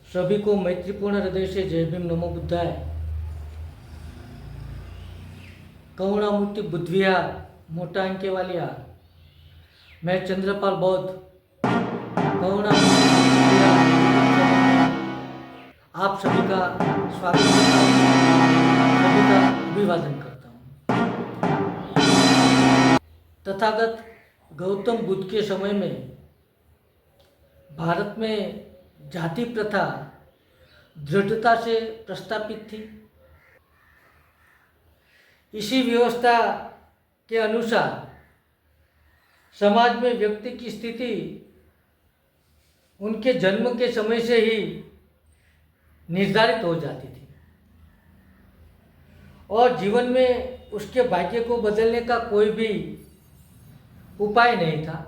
सभी को मैत्रीपूर्ण हृदय से जय भीम नमो बुद्धाय। करुणामूर्ति बुद्ध विहार, मोटा अंकेवालिया। मैं चंद्रपाल बौद्ध करुणामूर्ति बुद्ध विहार आप सभी का स्वागत करता हूँ, सभी का अभिवादन करता हूँ। तथागत गौतम बुद्ध के समय में भारत में जाति प्रथा दृढ़ता से प्रस्थापित थी। इसी व्यवस्था के अनुसार समाज में व्यक्ति की स्थिति उनके जन्म के समय से ही निर्धारित हो जाती थी और जीवन में उसके भाग्य को बदलने का कोई भी उपाय नहीं था।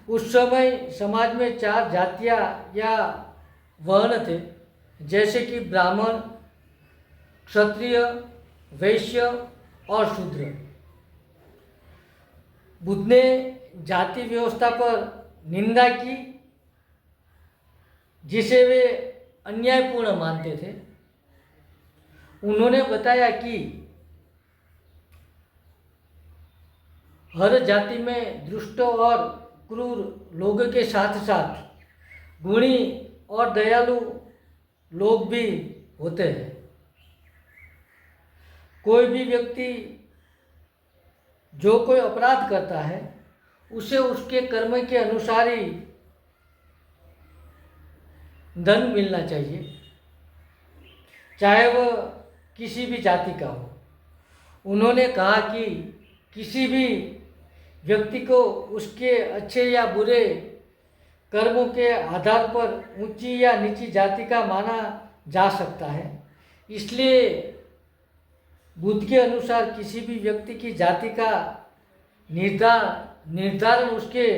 उस समय समाज में 4 जातियां या वर्ण थे, जैसे कि ब्राह्मण, क्षत्रिय, वैश्य और शूद्र। बुद्ध ने जाति व्यवस्था पर निंदा की, जिसे वे अन्यायपूर्ण मानते थे। उन्होंने बताया कि हर जाति में दुष्ट और क्रूर लोगों के साथ साथ गुणी और दयालु लोग भी होते हैं। कोई भी व्यक्ति जो कोई अपराध करता है उसे उसके कर्म के अनुसार ही दंड मिलना चाहिए, चाहे वह किसी भी जाति का हो। उन्होंने कहा कि किसी भी व्यक्ति को उसके अच्छे या बुरे कर्मों के आधार पर ऊंची या नीची जाति का माना जा सकता है। इसलिए बुद्ध के अनुसार किसी भी व्यक्ति की जाति का निर्धारण उसके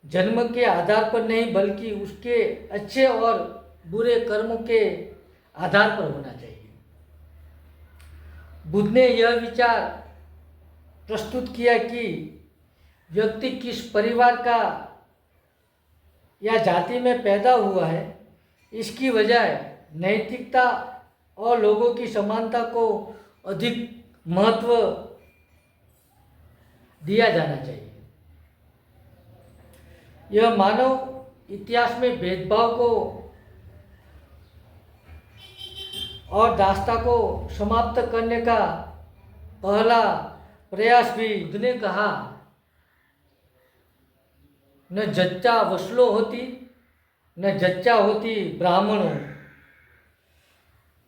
जन्म के आधार पर नहीं, बल्कि उसके अच्छे और बुरे कर्मों के आधार पर होना चाहिए। बुद्ध ने यह विचार प्रस्तुत किया कि व्यक्ति किस परिवार का या जाति में पैदा हुआ है, इसकी वजह नैतिकता और लोगों की समानता को अधिक महत्व दिया जाना चाहिए। यह मानव इतिहास में भेदभाव को और दास्ता को समाप्त करने का पहला प्रयास भी। बुद्ध ने कहा, न जच्चा वसलो होती, न जच्चा होती ब्राह्मणों,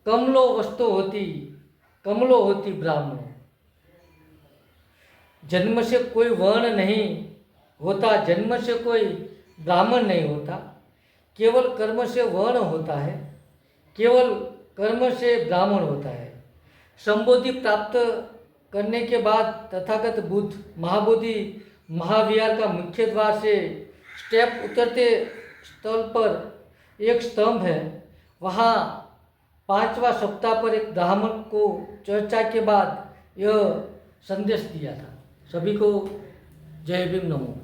कमलो वस्तो होती, कमलो होती ब्राह्मणों। जन्म से कोई वर्ण नहीं होता, जन्म से कोई ब्राह्मण नहीं होता, केवल कर्म से वर्ण होता है, केवल कर्म से ब्राह्मण होता है। संबोधि प्राप्त करने के बाद तथागत बुद्ध महाबोधि महाविहार का मुख्य द्वार से स्टेप उतरते स्थल पर एक स्तंभ है। वहाँ 5वां सप्ताह पर एक ब्राह्मण को चर्चा के बाद यह संदेश दिया था। सभी को जय भीम नमो।